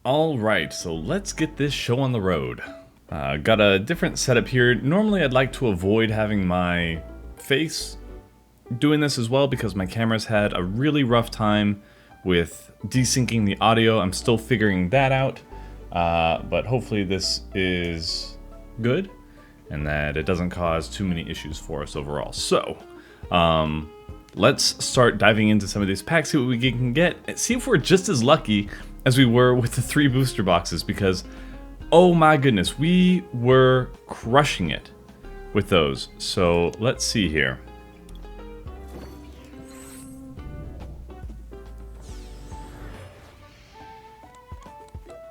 Alright, so let's get this show on the road. Got a different setup here. Normally I'd like to avoid having my face doing this as well because my camera's had a really rough time with desyncing the audio. I'm still figuring that out, but hopefully this is good and that it doesn't cause too many issues for us overall. So, let's start diving into some of these packs, see what we can get, and see if we're just as lucky as we were with the 3 booster boxes, because oh my goodness, we were crushing it with those. So let's see here.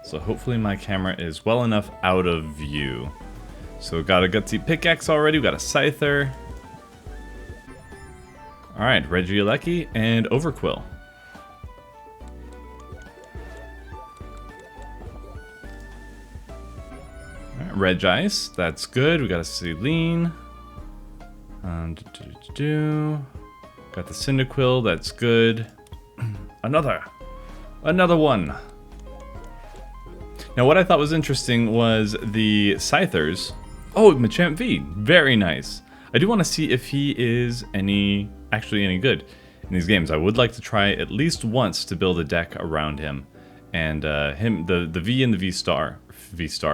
So hopefully my camera is well enough out of view. So we've got a Gutsy Pickaxe already, we've got a Scyther. Alright, Regieleki and Overquill. Reg Ice, that's good. We got a Celine. Got the Cyndaquil, that's good. Another one. Now what I thought was interesting was the Scythers. Oh, Machamp V, very nice. I do want to see if he is actually any good in these games. I would like to try at least once to build a deck around him. And the V and the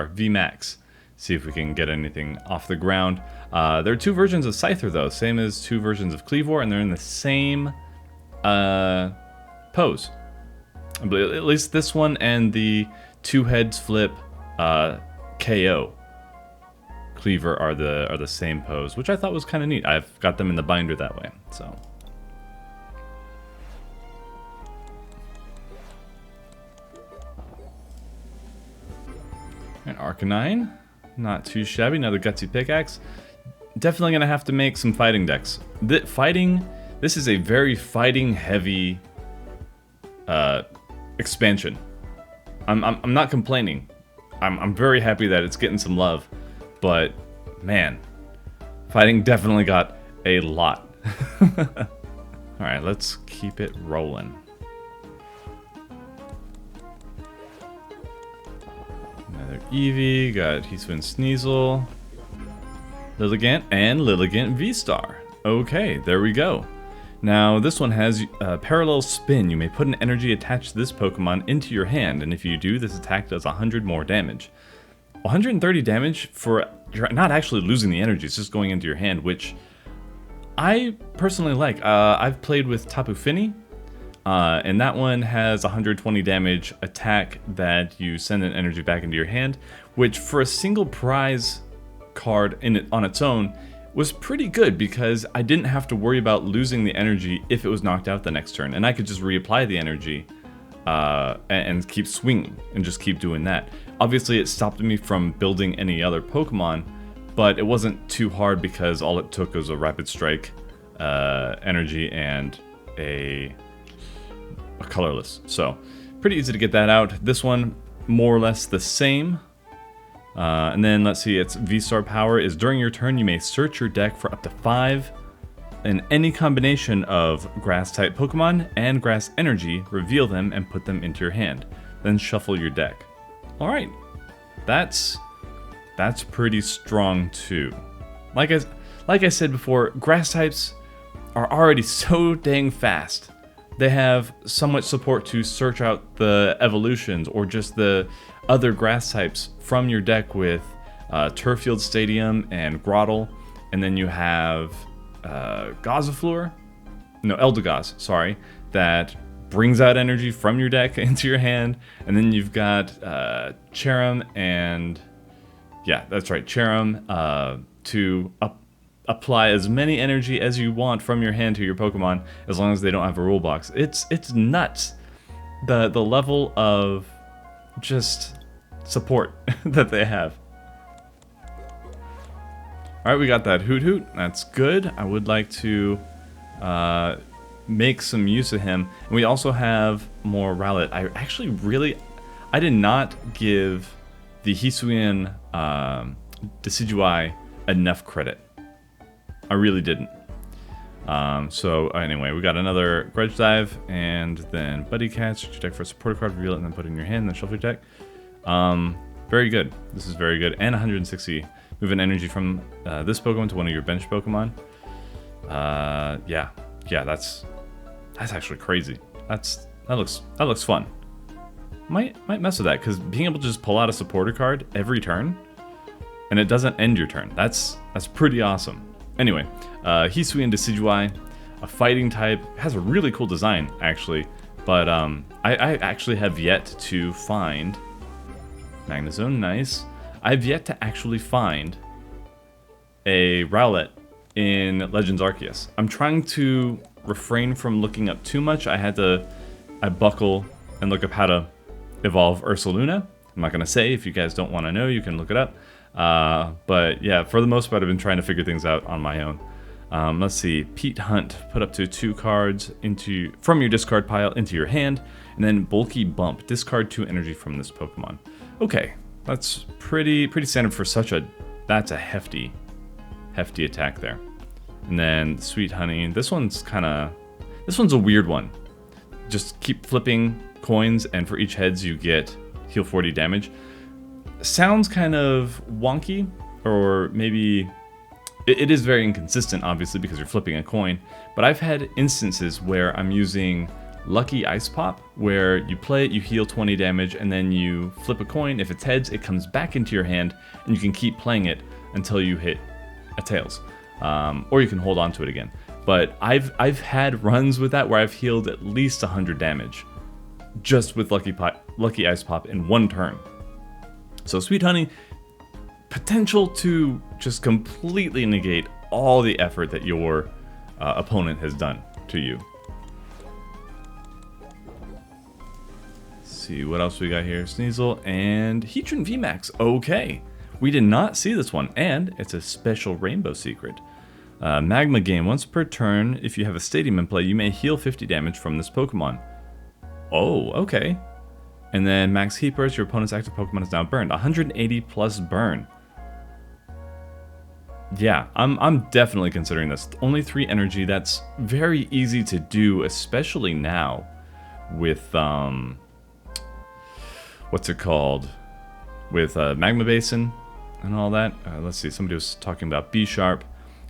V Max. See if we can get anything off the ground. There are 2 versions of Scyther though, same as 2 versions of Cleavor, and they're in the same pose. At least this one and the 2 heads flip KO Cleaver are the same pose, which I thought was kind of neat. I've got them in the binder that way, so. And Arcanine. Not too shabby, another Gutsy Pickaxe. Definitely gonna have to make some fighting decks. This is a very fighting heavy expansion. I'm not complaining. I'm very happy that it's getting some love, but man, fighting definitely got a lot. Alright, let's keep it rolling. Another Eevee, got Hisuian Sneasel, Lilligant, and Lilligant V-Star. Okay, there we go. Now, this one has a parallel spin. You may put an energy attached to this Pokemon into your hand, and if you do, this attack does 100 more damage. 130 damage for you're not actually losing the energy, it's just going into your hand, which I personally like. I've played with Tapu Fini, and that one has 120 damage attack that you send an energy back into your hand, which for a single prize card on its own was pretty good because I didn't have to worry about losing the energy if it was knocked out the next turn, and I could just reapply the energy and keep swinging and just keep doing that. Obviously it stopped me from building any other Pokemon, but it wasn't too hard because all it took was a Rapid Strike energy and a colorless. So pretty easy to get that out. This one more or less the same. And then let's see, its V-Star power is during your turn you may search your deck for up to 5 in any combination of grass type Pokemon and grass energy, reveal them and put them into your hand. Then shuffle your deck. Alright, that's pretty strong too. Like I said before, grass types are already so dang fast. They have so much support to search out the evolutions or just the other grass types from your deck with Turffield Stadium and Grottle, and then you have Eldegoss, sorry, that brings out energy from your deck into your hand, and then you've got Cherim and, yeah, that's right, Cherim to apply as many energy as you want from your hand to your Pokemon, as long as they don't have a rule box. It's nuts, the level of just support that they have. Alright, we got that Hoot. That's good. I would like to make some use of him. And we also have more Rowlet. I did not give the Hisuian Decidueye enough credit. I really didn't. So anyway, we got another Grudge Dive, and then Buddy Catch. Search your deck for a supporter card, reveal it, and then put it in your hand, and then shuffle your deck. Very good. This is very good. And 160 movement energy from this Pokemon to one of your bench Pokemon. Yeah, that's actually crazy. That looks fun. Might mess with that, because being able to just pull out a supporter card every turn, and it doesn't end your turn. That's pretty awesome. Anyway, Hisui and Decidueye, a fighting type, has a really cool design actually, but I actually have yet to find Magnezone. Nice. I've yet to actually find a Rowlet in Legends Arceus. I'm trying to refrain from looking up too much. I buckle and look up how to evolve Ursaluna. I'm not gonna say. If you guys don't want to know, you can look it up. But yeah, for the most part, I've been trying to figure things out on my own. Let's see. Pete Hunt, put up to 2 cards from your discard pile into your hand, and then Bulky Bump, discard 2 energy from this Pokemon. Okay, that's pretty standard for that's a hefty attack there. And then Sweet Honey. This one's a weird one. Just keep flipping coins, and for each heads you get heal 40 damage. Sounds kind of wonky, or maybe it is very inconsistent, obviously, because you're flipping a coin. But I've had instances where I'm using Lucky Ice Pop, where you play it, you heal 20 damage, and then you flip a coin. If it's heads, it comes back into your hand, and you can keep playing it until you hit a tails, or you can hold on to it again. But I've had runs with that where I've healed at least 100 damage just with Lucky Ice Pop in one turn. So Sweet Honey, potential to just completely negate all the effort that your opponent has done to you. Let's see what else we got here. Sneasel and Heatran VMAX. Okay, we did not see this one, and it's a special rainbow secret. Magma game. Once per turn, if you have a stadium in play, you may heal 50 damage from this Pokemon. Oh, okay. And then max heat burst, your opponent's active Pokemon is now burned. 180 plus burn. Yeah, I'm definitely considering this. Only 3 energy. That's very easy to do, especially now with what's it called? With Magma Basin and all that. Let's see. Somebody was talking about B Sharp.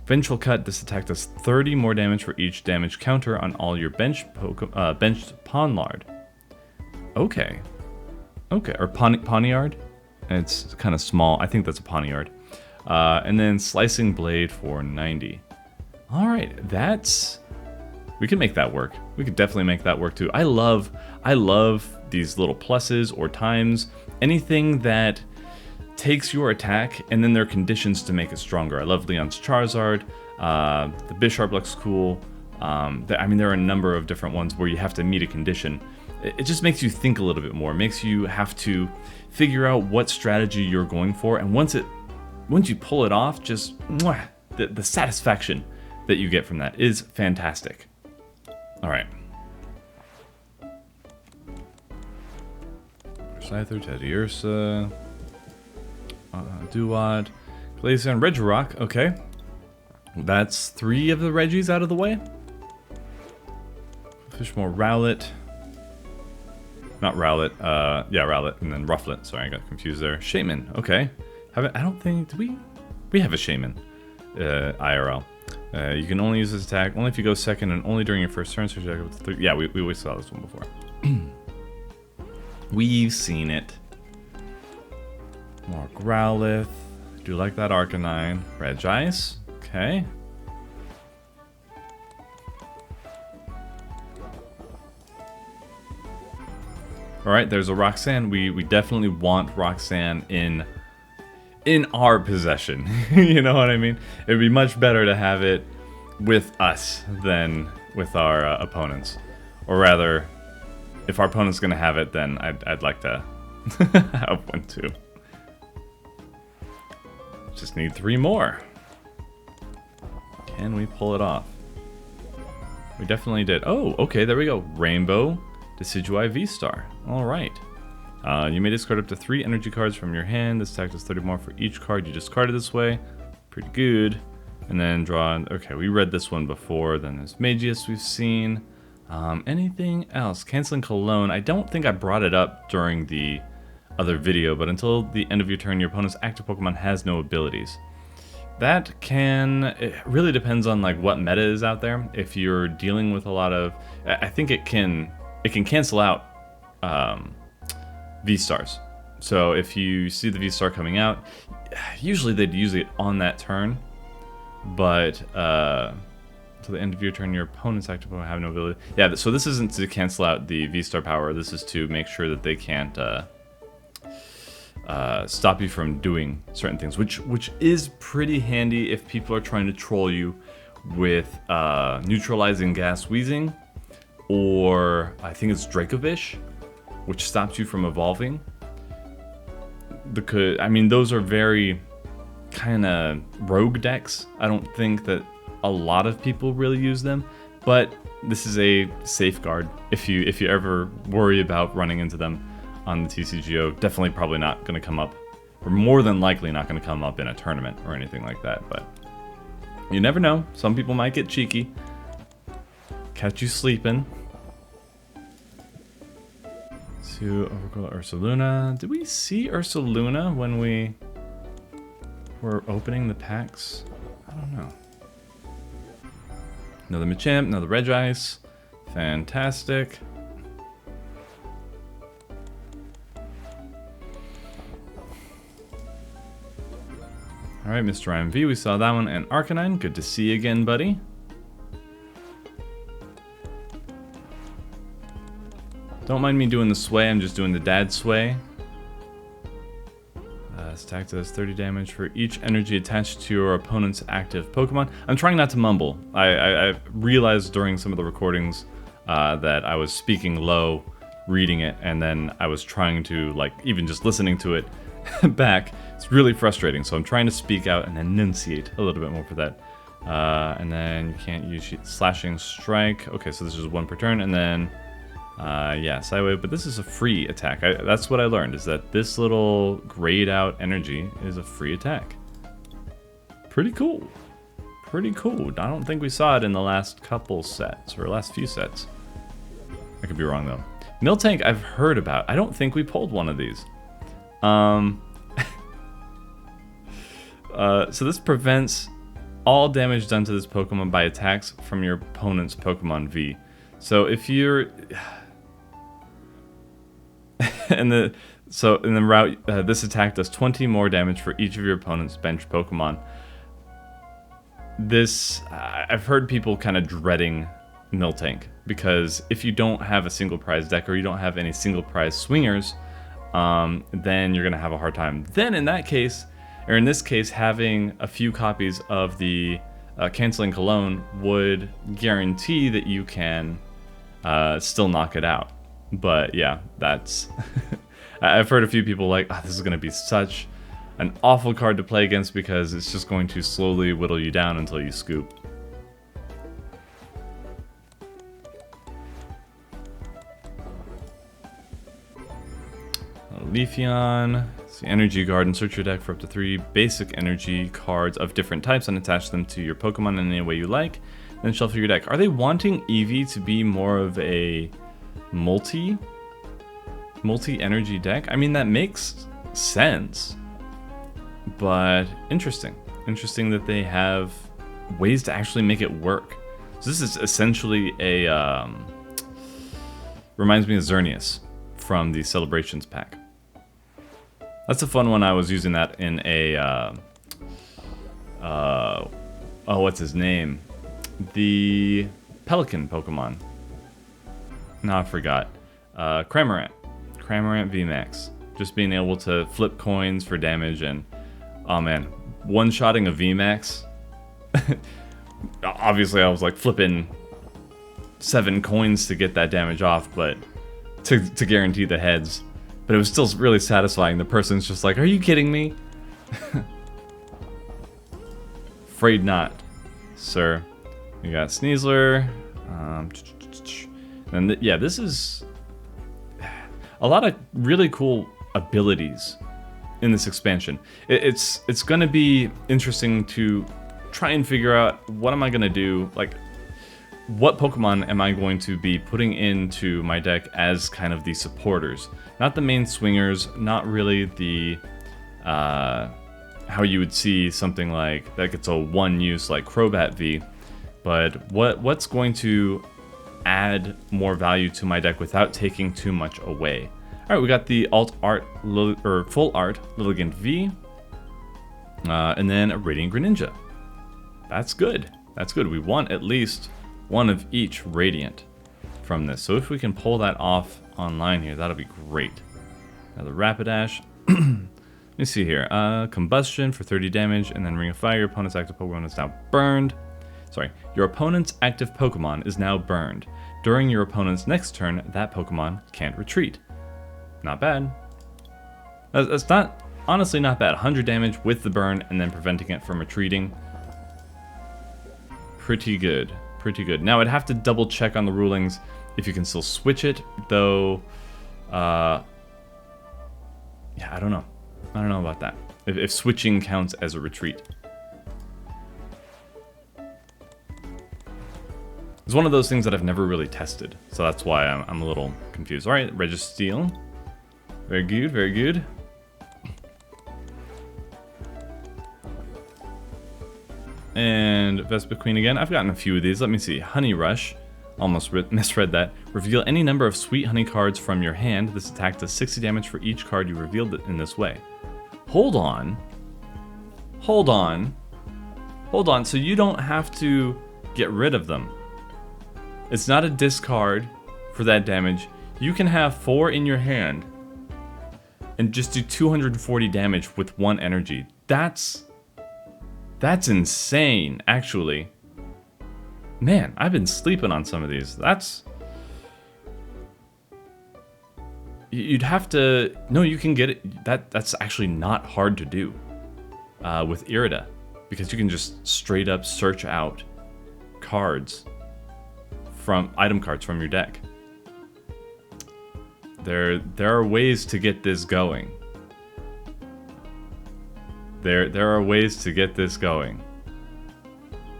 Vengeful Cut. This attack does 30 more damage for each damage counter on all your benched Pawniard. Okay. Okay, or Pawniard. It's kind of small. I think that's a Pawniard. And then Slicing Blade for 90. Alright, we can make that work. We could definitely make that work too. I love these little pluses or times. Anything that takes your attack and then there are conditions to make it stronger. I love Leon's Charizard. The Bisharp looks cool. I mean, there are a number of different ones where you have to meet a condition. It just makes you think a little bit more. It makes you have to figure out what strategy you're going for, and once you pull it off, just the satisfaction that you get from that is fantastic. All right. Scyther, Teddiursa, Duwad, Glaceon, and Regirock. Okay. That's 3 of the Reggies out of the way. Fishmore, Rowlet. Not Rowlet, yeah, Rowlet, and then Rufflet. Sorry, I got confused there. Shaman, okay. I don't think, we have a Shaman, IRL. You can only use this attack only if you go second and only during your first turn. So yeah, we always saw this one before. We've seen it. More Growlithe. Do like that Arcanine. Regice, okay. Alright, there's a Roxanne. We definitely want Roxanne in our possession. You know what I mean? It'd be much better to have it with us than with our opponents. Or rather, if our opponent's gonna have it, then I'd like to have one too. Just need 3 more. Can we pull it off? We definitely did. Oh, okay, there we go. Rainbow Decidueye V-Star. Alright. You may discard up to 3 energy cards from your hand. This attack does 30 more for each card you discarded this way. Pretty good. And then draw, okay, we read this one before. Then there's Magius we've seen. Anything else? Canceling Cologne. I don't think I brought it up during the other video, but until the end of your turn, your opponent's active Pokemon has no abilities. That it really depends on like what meta is out there. If you're dealing with a lot of, I think it can cancel out V-Stars. So if you see the V-Star coming out, usually they'd use it on that turn, but to the end of your turn, your opponent's active Pokemon have no ability. Yeah, so this isn't to cancel out the V-Star power. This is to make sure that they can't stop you from doing certain things, which is pretty handy if people are trying to troll you with neutralizing gas wheezing, or I think it's Dracovish, which stops you from evolving. Because I mean, those are very kind of rogue decks. I don't think that a lot of people really use them, but this is a safeguard if you ever worry about running into them on the TCGO. Definitely probably not going to come up, or more than likely not going to come up in a tournament or anything like that, but you never know. Some people might get cheeky, catch you sleeping. To Overgrowth Ursaluna. Did we see Ursaluna when we were opening the packs? I don't know. Another Machamp, another Regice. Fantastic. Alright, Mr. IMV, we saw that one. And Arcanine, good to see you again, buddy. Don't mind me doing the sway, I'm just doing the dad sway. Stack does 30 damage for each energy attached to your opponent's active Pokemon. I'm trying not to mumble. I realized during some of the recordings that I was speaking low, reading it, and then I was trying to, like, even just listening to it back. It's really frustrating, so I'm trying to speak out and enunciate a little bit more for that. And then you can't use Slashing Strike. Okay, so this is one per turn, and then yeah, Sidewave, but this is a free attack. That's what I learned, is that this little grayed out energy is a free attack. Pretty cool. Pretty cool. I don't think we saw it in the last couple sets, or last few sets. I could be wrong though. Miltank I've heard about. I don't think we pulled one of these. So this prevents all damage done to this Pokemon by attacks from your opponent's Pokemon V. So if you're in the route, this attack does 20 more damage for each of your opponent's bench Pokemon. This, I've heard people kind of dreading Miltank, because if you don't have a single prize deck, or you don't have any single prize swingers, then you're gonna have a hard time. Then in that case, or in this case, having a few copies of the Canceling Cologne would guarantee that you can still knock it out. But yeah, that's I've heard a few people like, oh, this is going to be such an awful card to play against because it's just going to slowly whittle you down until you scoop. Leafeon. See, Energy Garden. Search your deck for up to 3 basic energy cards of different types and attach them to your Pokemon in any way you like. Then shuffle your deck. Are they wanting Eevee to be more of a multi-energy deck? I mean, that makes sense, but interesting that they have ways to actually make it work. So this is essentially a reminds me of Xerneas from the Celebrations pack. That's a fun one. I was using that in a oh, what's his name, the Pelican Pokemon. No, I forgot. Cramorant VMAX. Just being able to flip coins for damage, and oh man, one-shotting a VMAX. Obviously, I was like flipping 7 coins to get that damage off, but to guarantee the heads. But it was still really satisfying. The person's just like, "Are you kidding me?" Afraid not, sir. We got Sneasler. And yeah, this is a lot of really cool abilities in this expansion. It's going to be interesting to try and figure out what am I going to do, like what Pokemon am I going to be putting into my deck as kind of the supporters. Not the main swingers, not really the, how you would see something like, that gets a one use like Crobat V, but what's going to add more value to my deck without taking too much away. Alright, we got the Alt Art, or Full Art Lilligant V, and then a Radiant Greninja. That's good. That's good. We want at least one of each Radiant from this. So if we can pull that off online here, that'll be great. Now the Rapidash. Let me see here. Combustion for 30 damage, and then Ring of Fire. Your opponent's active Pokemon is now burned. Sorry. Your opponent's active Pokemon is now burned. During your opponent's next turn, that Pokemon can't retreat. Not bad. That's not, honestly not bad. 100 damage with the burn and then preventing it from retreating. Pretty good. Pretty good. Now I'd have to double check on the rulings if you can still switch it, though. Yeah, I don't know. I don't know about that. If switching counts as a retreat. It's one of those things that I've never really tested, so that's why I'm a little confused. All right, Registeel. Very good, very good. And Vespa Queen again. I've gotten a few of these. Let me see. Honey Rush. Almost misread that. Reveal any number of Sweet Honey cards from your hand. This attack does 60 damage for each card you revealed in this way. Hold on. Hold on. Hold on. So you don't have to get rid of them. It's not a discard for that damage. You can have 4 in your hand and just do 240 damage with 1 energy. That's insane, actually. Man, I've been sleeping on some of these. You'd have to... No, you can get it. That's actually not hard to do with Irida, because you can just straight up search out cards from item cards from your deck. There are ways to get this going. There are ways to get this going.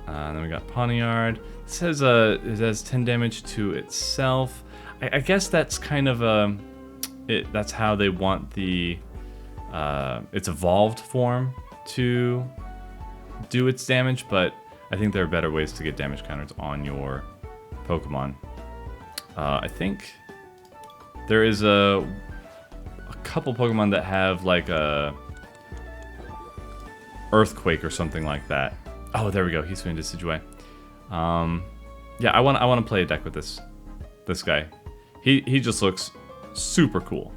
Then we got Pawniard. It says it has 10 damage to itself. I guess that's kind of that's how they want the its evolved form to do its damage, but I think there are better ways to get damage counters on your Pokemon. I think there is a couple Pokemon that have like a Earthquake or something like that. Oh, there we go. He's going to Decidueye. Yeah, I want to play a deck with this guy. He just looks super cool.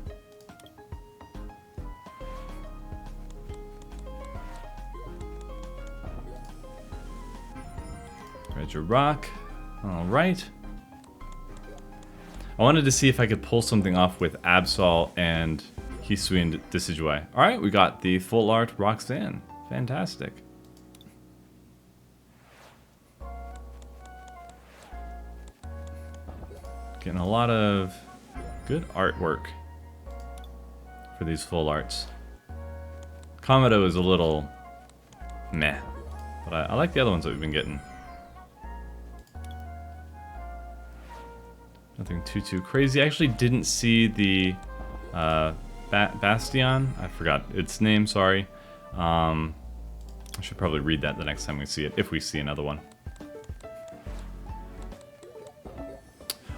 Regirock. All right. I wanted to see if I could pull something off with Absol and Hisui and Decidueye. All right, we got the Full Art Roxanne. Fantastic. Getting a lot of good artwork for these full arts. Komodo is a little meh, but I like the other ones that we've been getting. Nothing too crazy. I actually didn't see the Bastion. I forgot its name, sorry. I should probably read that the next time we see it, if we see another one.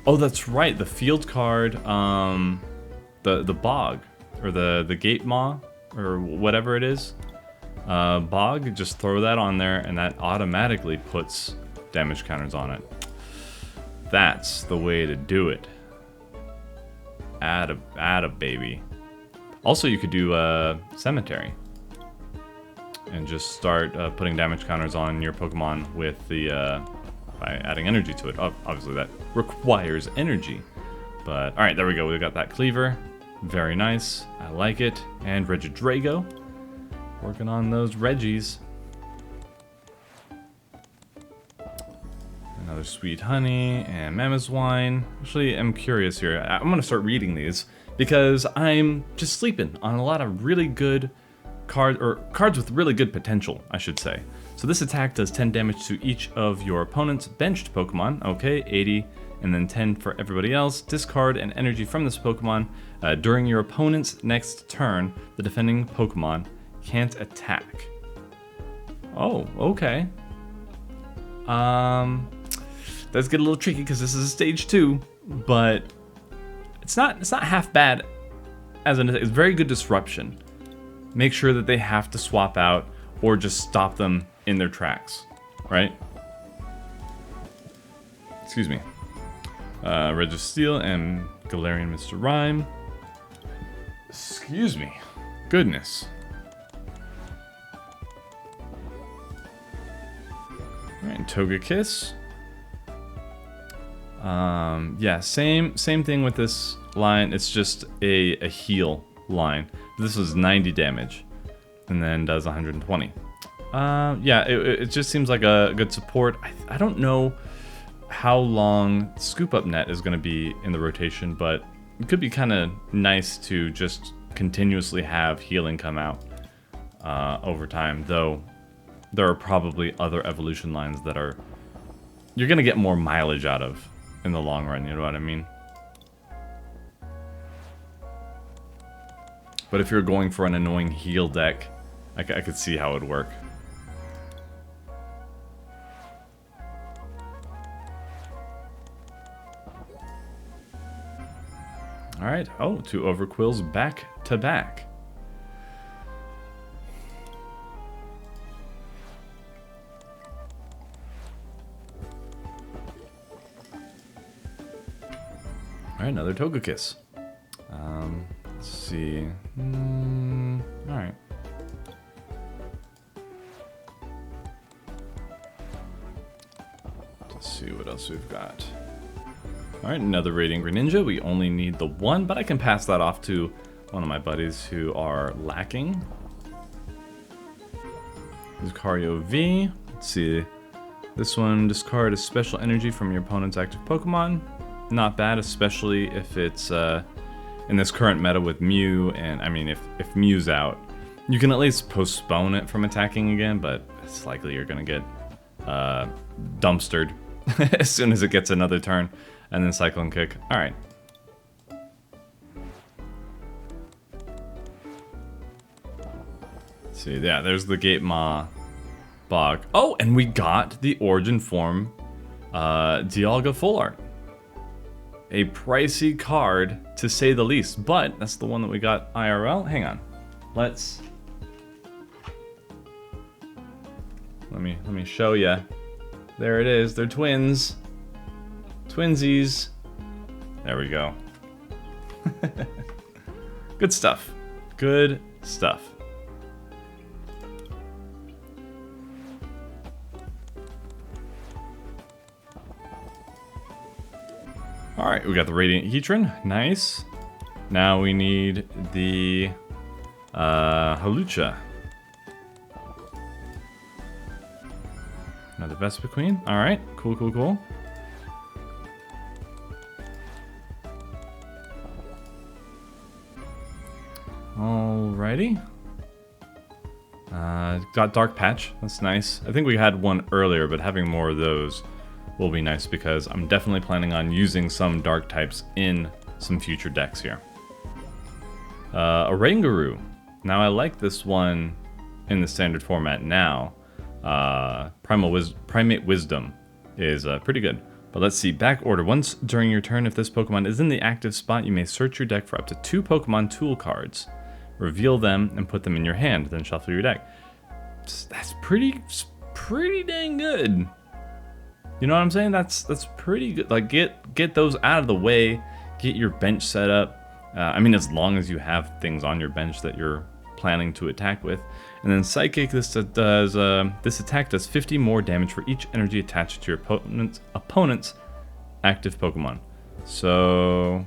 Oh, that's right, the field card, the Bog, or the Gate Maw, or whatever it is. Bog, just throw that on there, and that automatically puts damage counters on it. That's the way to do it. Add a baby. Also, you could do Cemetery. And just start putting damage counters on your Pokemon with the by adding energy to it. Obviously, that requires energy. But all right, there we go. We got that Cleaver. Very nice. I like it. And Regidrago. Working on those Reggies. Another Sweet Honey and Mammoth's-Wine. Actually, I'm curious here. I'm going to start reading these because I'm just sleeping on a lot of really good cards with really good potential, I should say. So this attack does 10 damage to each of your opponent's benched Pokemon. Okay, 80, and then 10 for everybody else. Discard an energy from this Pokemon. During your opponent's next turn, the defending Pokemon can't attack. Oh, okay. Does get a little tricky because this is a stage 2, but it's not half bad. It's very good disruption. Make sure that they have to swap out or just stop them in their tracks, right? Excuse me. Red of Steel and Galarian Mr. Rhyme. Excuse me. Goodness. Alright, Togekiss. Yeah, same thing with this line. It's just a heal line. This was 90 damage, and then does 120. Yeah, it just seems like a good support. I don't know how long Scoop Up Net is going to be in the rotation, but it could be kind of nice to just continuously have healing come out over time, though there are probably other evolution lines that you're going to get more mileage out of in the long run, you know what I mean? But if you're going for an annoying heal deck, I could see how it would work. Alright, oh, 2 Overquills back to back. Alright, another Togekiss. Let's see. Alright. Let's see what else we've got. Alright, another Radiant Greninja. We only need the 1, but I can pass that off to one of my buddies who are lacking. Lucario V. Let's see. This one, discard a special energy from your opponent's active Pokemon. Not bad, especially if it's in this current meta with Mew, and I mean, if Mew's out, you can at least postpone it from attacking again, but it's likely you're gonna get dumpstered as soon as it gets another turn, and then Cyclone Kick. Alright. See, yeah, there's the Gate Ma Bog. Oh, and we got the Origin Form Dialga Full Art. A pricey card, to say the least, but that's the one that we got IRL. Hang on. Let me show ya. There it is. They're twins. Twinsies. There we go. Good stuff. Good stuff. Alright, we got the Radiant Heatran. Nice. Now we need the Hawlucha. Another Vespiquen. Alright, cool, cool, cool. Alrighty. Got Dark Patch. That's nice. I think we had one earlier, but having more of those will be nice because I'm definitely planning on using some dark types in some future decks here. A Oranguru. Now I like this one in the standard format now. Primate Wisdom is pretty good. But let's see, back order. Once during your turn, if this Pokemon is in the active spot, you may search your deck for up to 2 Pokemon tool cards. Reveal them and put them in your hand, then shuffle your deck. That's pretty dang good. You know what I'm saying? That's pretty good. Like, get those out of the way. Get your bench set up. I mean, as long as you have things on your bench that you're planning to attack with. And then Psychic, this attack does 50 more damage for each energy attached to your opponent's active Pokemon. So,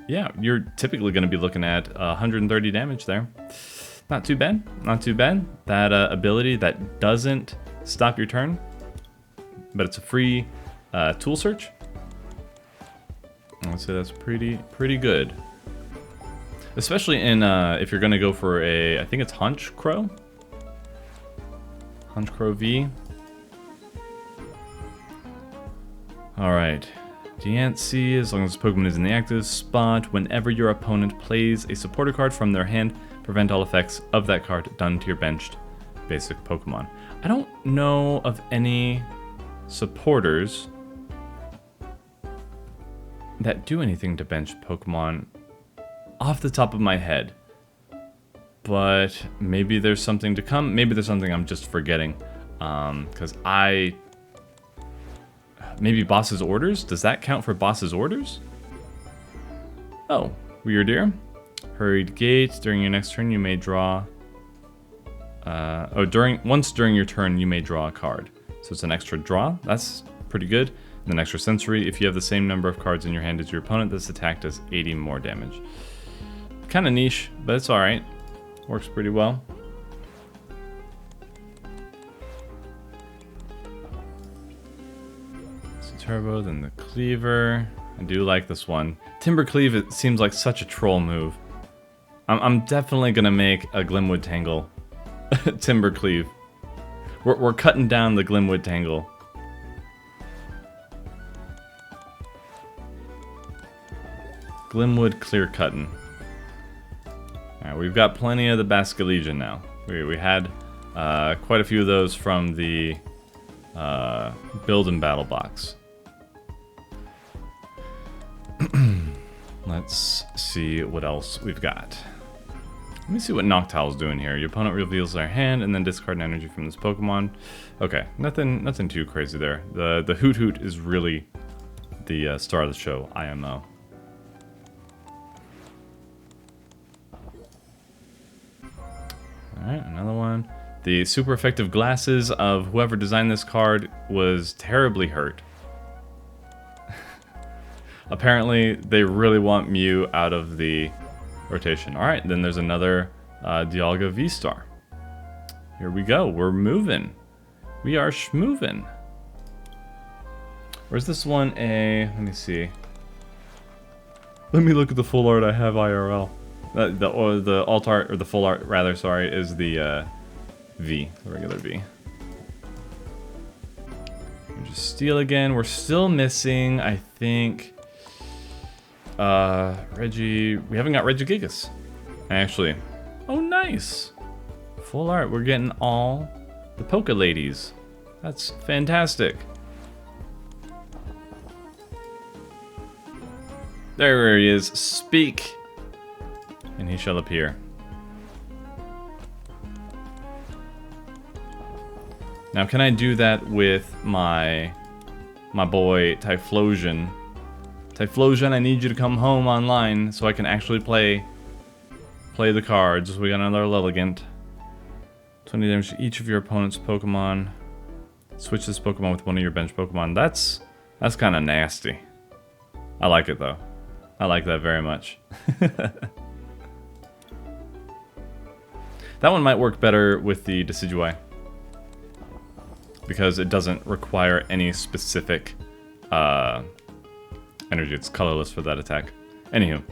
yeah, you're typically going to be looking at 130 damage there. Not too bad. Not too bad. That ability that doesn't stop your turn, but it's a free tool search. I'd say that's pretty good. Especially in if you're gonna go for a, I think it's Hunch Crow V. Alright. Diancie, as long as the Pokemon is in the active spot, whenever your opponent plays a supporter card from their hand, prevent all effects of that card done to your benched basic Pokemon. I don't know of any supporters that do anything to bench Pokemon off the top of my head. But maybe there's something to come. Maybe there's something I'm just forgetting. Because maybe Boss's Orders? Does that count for Boss's Orders? Oh, Weirdeer. Hurried Gate. During your next turn, you may draw... once during your turn, you may draw a card. So it's an extra draw. That's pretty good. And an extra sensory. If you have the same number of cards in your hand as your opponent, this attack does 80 more damage. Kind of niche, but it's alright. Works pretty well. Turbo, then the Cleaver. I do like this one. Timber Cleave, it seems like such a troll move. I'm definitely gonna make a Glimwood Tangle Timber Cleave. We're cutting down the Glimwood Tangle. Glimwood Clear Cutting. Alright, we've got plenty of the Basculegion now. We had quite a few of those from the Build and Battle box. Let's see what else we've got. Let me see what Noctowl's doing here. Your opponent reveals their hand and then discard an energy from this Pokemon. Okay, nothing too crazy there. The Hoot Hoot is really the star of the show, IMO. Alright, another one. The super effective glasses of whoever designed this card was terribly hurt. Apparently, they really want Mew out of the rotation. Alright, then there's another Dialga V-Star. Here we go, we're moving. We are schmoving. Where's this one let me see. Let me look at the full art I have IRL. The alt art, or the full art rather, sorry, is the V, the regular V. Just steal again. We're still missing, I think, Reggie. We haven't got Regigigas. Actually, oh nice, full art. We're getting all the Poke Ladies. That's fantastic. There he is. Speak, and he shall appear. Now, can I do that with my boy Typhlosion? Typhlosion, I need you to come home online so I can actually play the cards. We got another Lilligant. 20 damage to each of your opponent's Pokemon. Switch this Pokemon with one of your bench Pokemon. That's kind of nasty. I like it though. I like that very much. That one might work better with the Decidueye, because it doesn't require any specific energy. It's colorless for that attack. Anywho,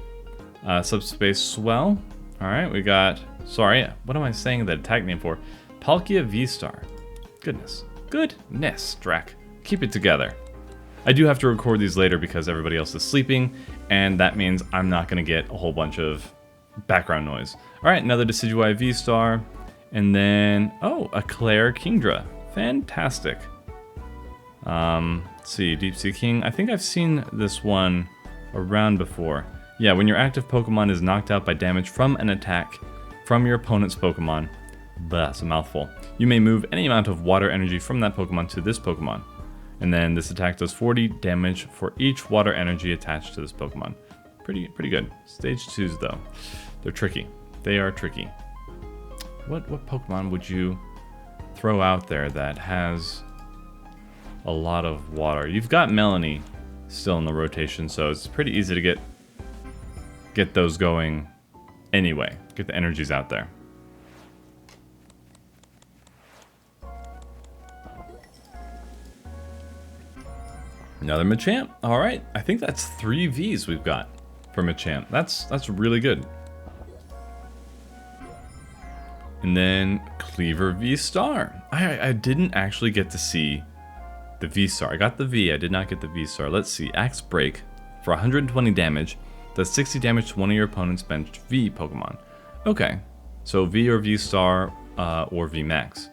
Subspace Swell. Alright, we got... Sorry, what am I saying the attack name for? Palkia V-Star. Goodness. Goodness, Drac. Keep it together. I do have to record these later because everybody else is sleeping, and that means I'm not going to get a whole bunch of background noise. Alright, another Decidueye V-Star. And then... Oh, a Claire Kingdra. Fantastic. Let's see, Deep Sea King. I think I've seen this one around before. Yeah, when your active Pokemon is knocked out by damage from an attack from your opponent's Pokemon. That's a mouthful. You may move any amount of water energy from that Pokemon to this Pokemon. And then this attack does 40 damage for each water energy attached to this Pokemon. Pretty good. Stage 2s though. They're tricky. They are tricky. What Pokemon would you throw out there that has a lot of water? You've got Melanie still in the rotation, so it's pretty easy to get those going anyway. Get the energies out there. Another Machamp. All right, I think that's 3 Vs we've got for Machamp. That's really good. And then Cleaver V-Star. I didn't actually get to see the V-Star. I got the V, I did not get the V-Star. Let's see, Axe Break for 120 damage, does 60 damage to one of your opponent's benched V Pokemon. Okay, so V or V-Star or V-Max.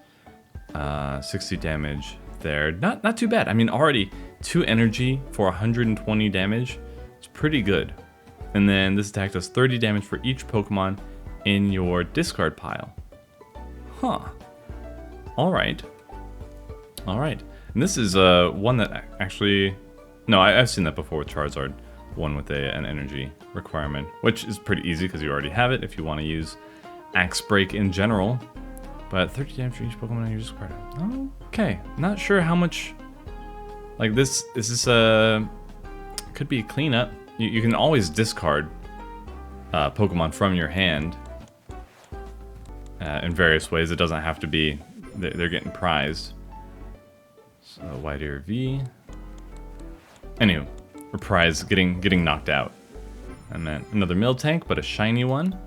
60 damage there, not too bad. I mean, already 2 energy for 120 damage, it's pretty good. And then this attack does 30 damage for each Pokemon in your discard pile. Huh. Alright. Alright. And this is one that actually... No, I've seen that before with Charizard. One with an energy requirement, which is pretty easy because you already have it if you want to use Axe Break in general. But 30 damage for each Pokemon in your discard. Okay. Not sure how much... Like this... Is this a... Could be a cleanup. You can always discard Pokemon from your hand in various ways. It doesn't have to be they're getting prized. So White-Ear V. Anywho, reprise getting knocked out. And then another Miltank, but a shiny one.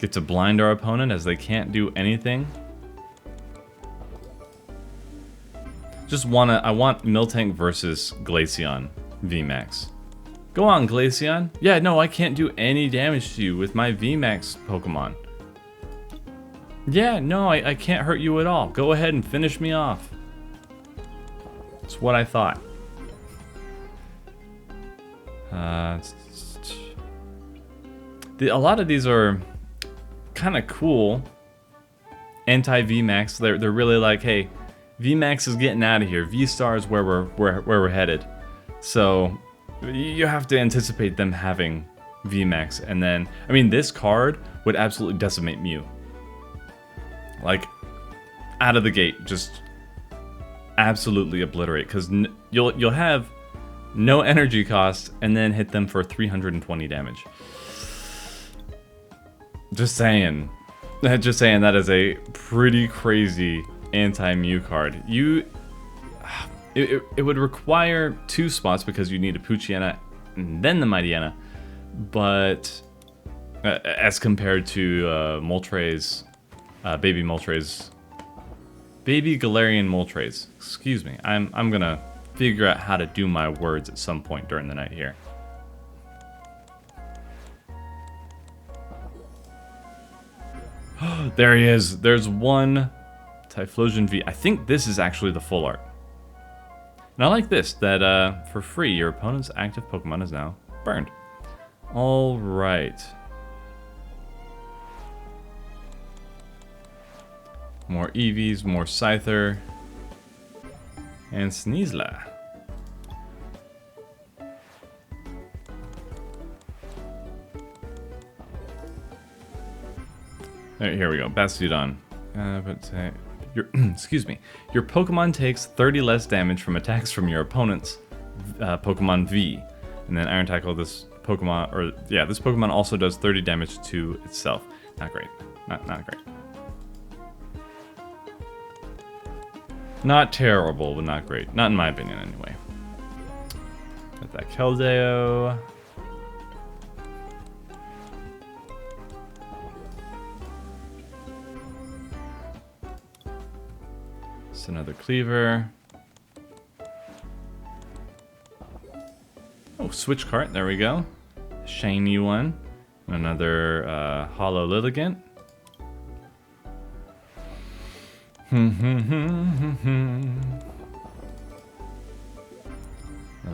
Get to blind our opponent as they can't do anything. I want Miltank versus Glaceon VMAX. Go on, Glaceon. Yeah, no, I can't do any damage to you with my VMAX Pokemon. Yeah, no, I can't hurt you at all. Go ahead and finish me off. That's what I thought. A lot of these are kind of cool. Anti-VMAX. They're really like, hey, VMAX is getting out of here. V-Star is where we're headed. So you have to anticipate them having VMAX, and then, I mean, this card would absolutely decimate Mew. Like, out of the gate, just absolutely obliterate, because you'll have no energy cost, and then hit them for 320 damage. Just saying. Just saying, that is a pretty crazy anti-Mew card. It would require 2 spots because you need a Poochyena and then the Mightyena, but as compared to Moltres, Baby Moltres, Baby Galarian Moltres, excuse me, I'm gonna figure out how to do my words at some point during the night here. There he is. There's one Typhlosion V. I think this is actually the full art. And I like this, that for free, your opponent's active Pokemon is now burned. Alright. More Eevees, more Scyther, and Sneasler. Here we go, Bastiodon. Excuse me. Your Pokemon takes 30 less damage from attacks from your opponent's Pokemon V. And then Iron Tackle, this Pokemon, this Pokemon also does 30 damage to itself. Not great. Not great. Not terrible, but not great. Not in my opinion, anyway. Got that Keldeo. It's another Cleaver. Oh, Switch Cart, there we go. Shiny one. Another Hollow Lilligant. Another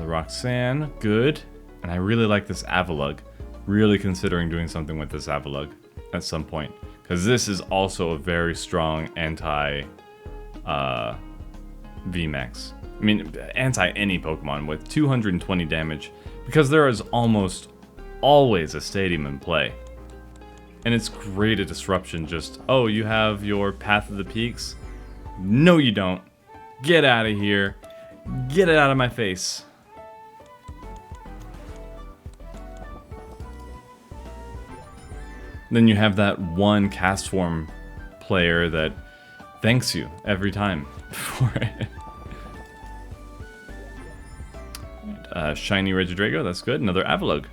Roxanne, good. And I really like this Avalugg. Really considering doing something with this Avalugg at some point. Because this is also a very strong anti VMAX. I mean, anti any Pokemon with 220 damage. Because there is almost always a Stadium in play. And it's great at disruption, just, oh, you have your Path of the Peaks? No, you don't. Get out of here. Get it out of my face. Then you have that one Cast Form player that thanks you every time for it. Shiny Regidrago, that's good. Another Avalugg.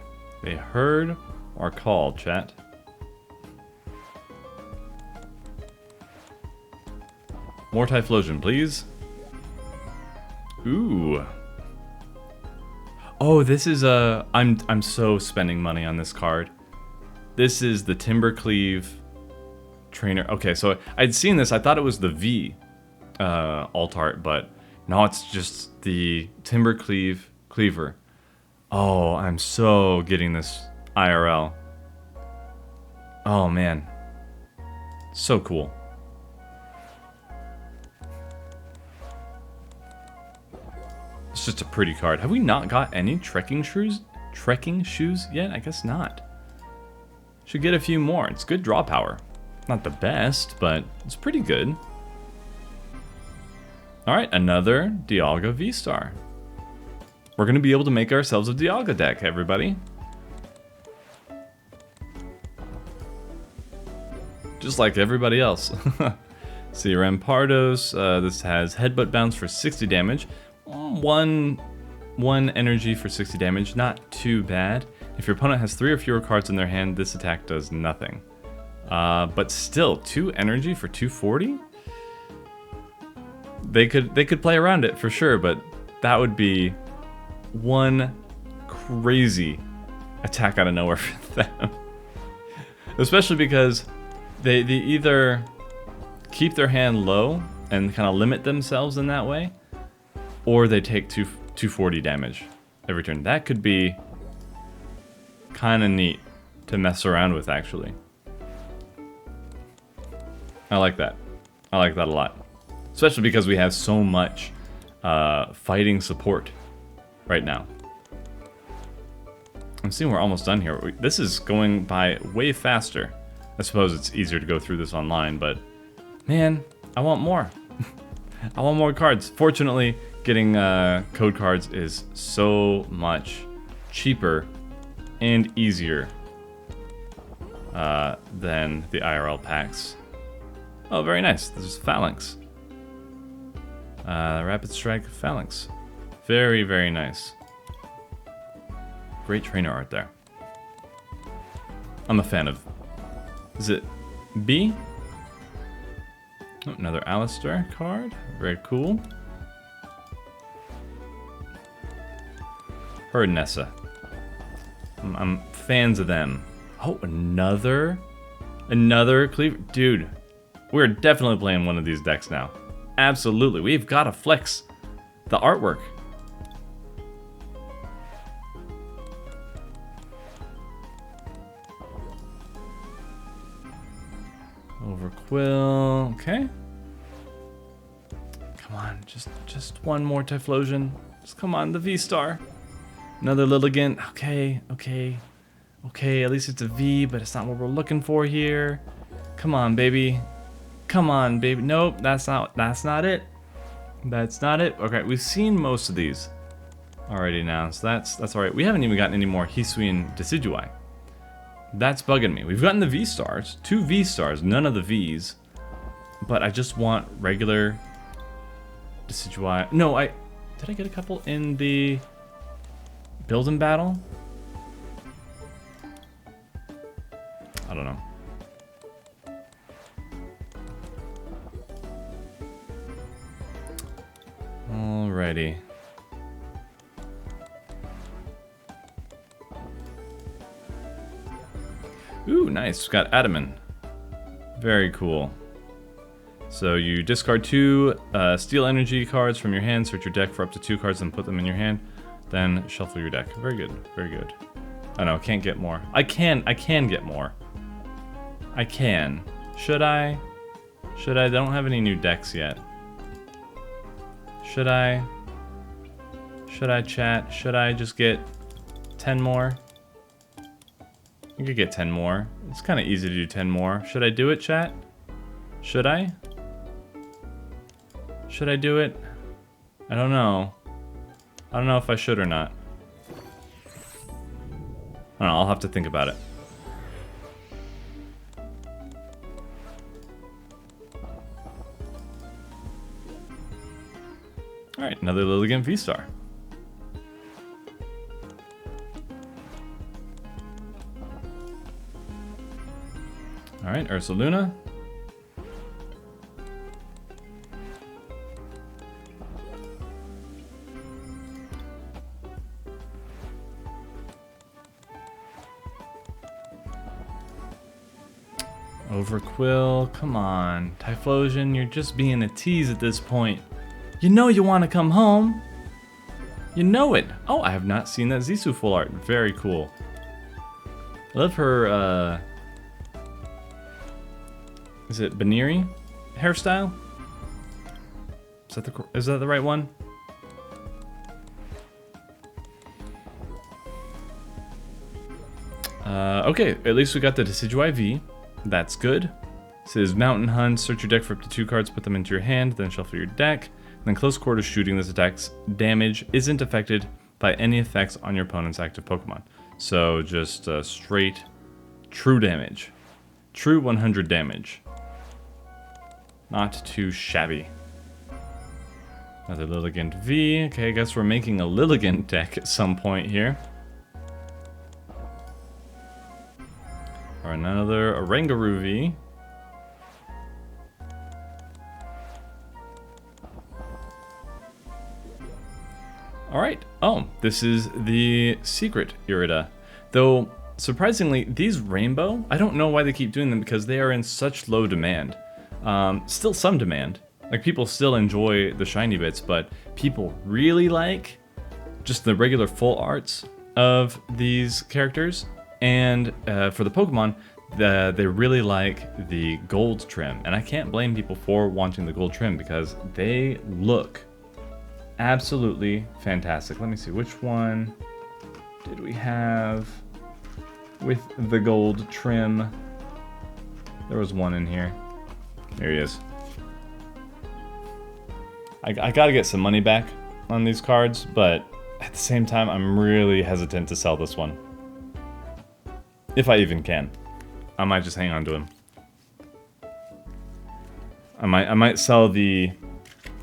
They heard our call, chat. More Typhlosion, please. Ooh. Oh, this is a... I'm so spending money on this card. This is the Timbercleave trainer. Okay, so I'd seen this. I thought it was the V alt art, but no, it's just the Timbercleave cleaver. Oh, I'm so getting this IRL. Oh, man. So cool. It's just a pretty card. Have we not got any trekking shoes yet? I guess not. Should get a few more. It's good draw power. Not the best, but it's pretty good. Alright, another Dialga V-Star. We're going to be able to make ourselves a Dialga deck, everybody. Just like everybody else. CRM Pardos. This has Headbutt Bounce for 60 damage. One energy for 60 damage. Not too bad. If your opponent has 3 or fewer cards in their hand, this attack does nothing. But still, 2 energy for 240? They could play around it for sure, but that would be one crazy attack out of nowhere for them. Especially because they either keep their hand low and kind of limit themselves in that way, or they take 240 damage every turn. That could be kind of neat to mess around with, actually. I like that. I like that a lot. Especially because we have so much fighting support right now. I'm seeing we're almost done here. This is going by way faster. I suppose it's easier to go through this online, but man, I want more. I want more cards. Fortunately, getting code cards is so much cheaper and easier than the IRL packs. Oh, very nice. This is Phalanx. Rapid Strike Phalanx. Very, very nice. Great trainer art there. I'm a fan of... Is it B? Oh, another Alistair card. Very cool. Her and Nessa. I'm fans of them. Oh, another Cleaver. Dude, we're definitely playing one of these decks now. Absolutely. We've got to flex the artwork. Overquill. Okay. Come on, just one more Typhlosion. Just come on, the V-Star. Another Lilligant. Okay, at least it's a V, but it's not what we're looking for here. Come on, baby. Come on, baby. Nope, that's not it. That's not it. Okay, we've seen most of these already now, so that's alright. We haven't even gotten any more Hisuian Decidueye. That's bugging me. We've gotten the V-Stars, 2 V-Stars, none of the Vs. But I just want regular Decidueye. No, did I get a couple in the build and battle? I don't know. Alrighty. Ooh, nice. We've got Adaman. Very cool. So you discard 2 steel energy cards from your hand, search your deck for up to 2 cards and put them in your hand. Then shuffle your deck. Very good. Very good. Oh no, can't get more. I can get more. I can. Should I? Should I? They don't have any new decks yet. Should I? Should I, chat? Should I just get 10 more? I could get 10 more. It's kind of easy to do 10 more. Should I do it, chat? Should I? Should I do it? I don't know. I don't know if I should or not. I don't know, I'll have to think about it. Alright, another Lilligant V-Star. Alright, Ursaluna. Overquill, come on. Typhlosion, you're just being a tease at this point. You know you want to come home. You know it. Oh, I have not seen that Zisu full art. Very cool. I love her, is it Baniri hairstyle? Is that the right one? Okay, at least we got the TCGO IV. That's good. It says Mountain Hunt, search your deck for up to 2 cards, put them into your hand, then shuffle your deck. Then close quarters shooting, this attack's damage isn't affected by any effects on your opponent's active Pokemon. So just straight true damage. True 100 damage. Not too shabby. Another Lilligant V. Okay, I guess we're making a Lilligant deck at some point here. Or another Oranguru V. Alright, oh, this is the secret Irida. Though, surprisingly, these rainbow, I don't know why they keep doing them because they are in such low demand. Still some demand. Like, people still enjoy the shiny bits, but people really like just the regular full arts of these characters. And for the Pokemon, they really like the gold trim. And I can't blame people for wanting the gold trim because they look absolutely fantastic. Let me see, which one did we have with the gold trim? There was one in here. There he is. I gotta get some money back on these cards, but at the same time, I'm really hesitant to sell this one. If I even can. I might just hang on to him. I might sell the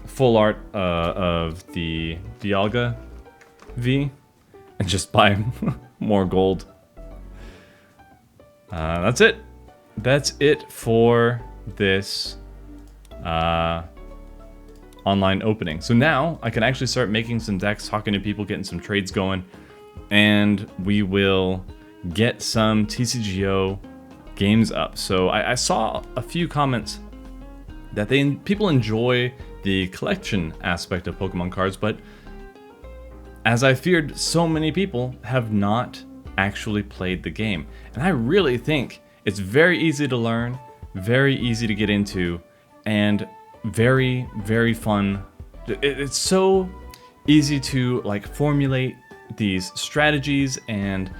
full art of the Dialga V and just buy more gold. That's it. That's it for this online opening. So now I can actually start making some decks, talking to people, getting some trades going, and we will get some TCGO games up. So I saw a few comments that people enjoy the collection aspect of Pokemon cards, but as I feared, so many people have not actually played the game. And I really think it's very easy to learn, very easy to get into, and very, very fun. It's so easy to like formulate these strategies and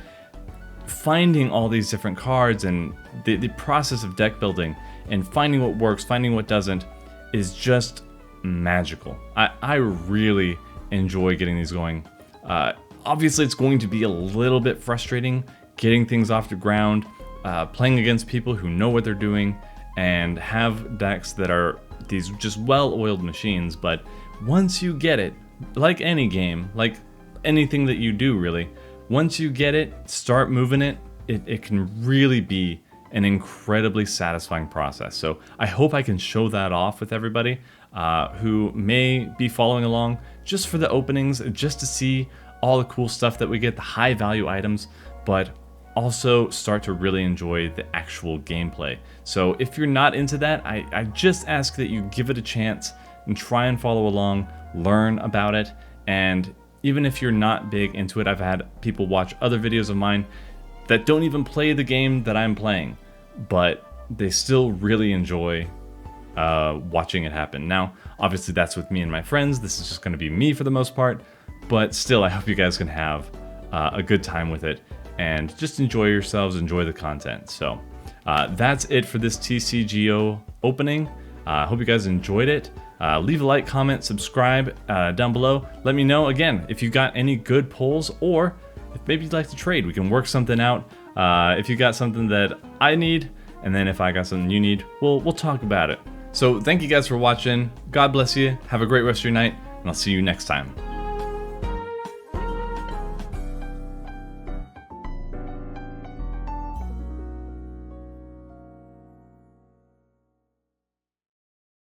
finding all these different cards, and the process of deck building and finding what works, finding what doesn't is just magical. I really enjoy getting these going. Obviously, it's going to be a little bit frustrating getting things off the ground, playing against people who know what they're doing and have decks that are these just well-oiled machines, but once you get it, like any game, like anything that you do really, once you get it, start moving it, it can really be an incredibly satisfying process. So I hope I can show that off with everybody who may be following along just for the openings, just to see all the cool stuff that we get, the high value items, but also start to really enjoy the actual gameplay. So if you're not into that, I just ask that you give it a chance and try and follow along, learn about it. And even if you're not big into it, I've had people watch other videos of mine that don't even play the game that I'm playing, but they still really enjoy watching it happen. Now, obviously that's with me and my friends. This is just going to be me for the most part, but still, I hope you guys can have a good time with it and just enjoy yourselves, enjoy the content. So that's it for this TCGO opening. I hope you guys enjoyed it. Leave a like, comment, subscribe down below. Let me know, again, if you got any good polls, or if maybe you'd like to trade. We can work something out. If you got something that I need, and then if I got something you need, we'll talk about it. So thank you guys for watching. God bless you. Have a great rest of your night, and I'll see you next time.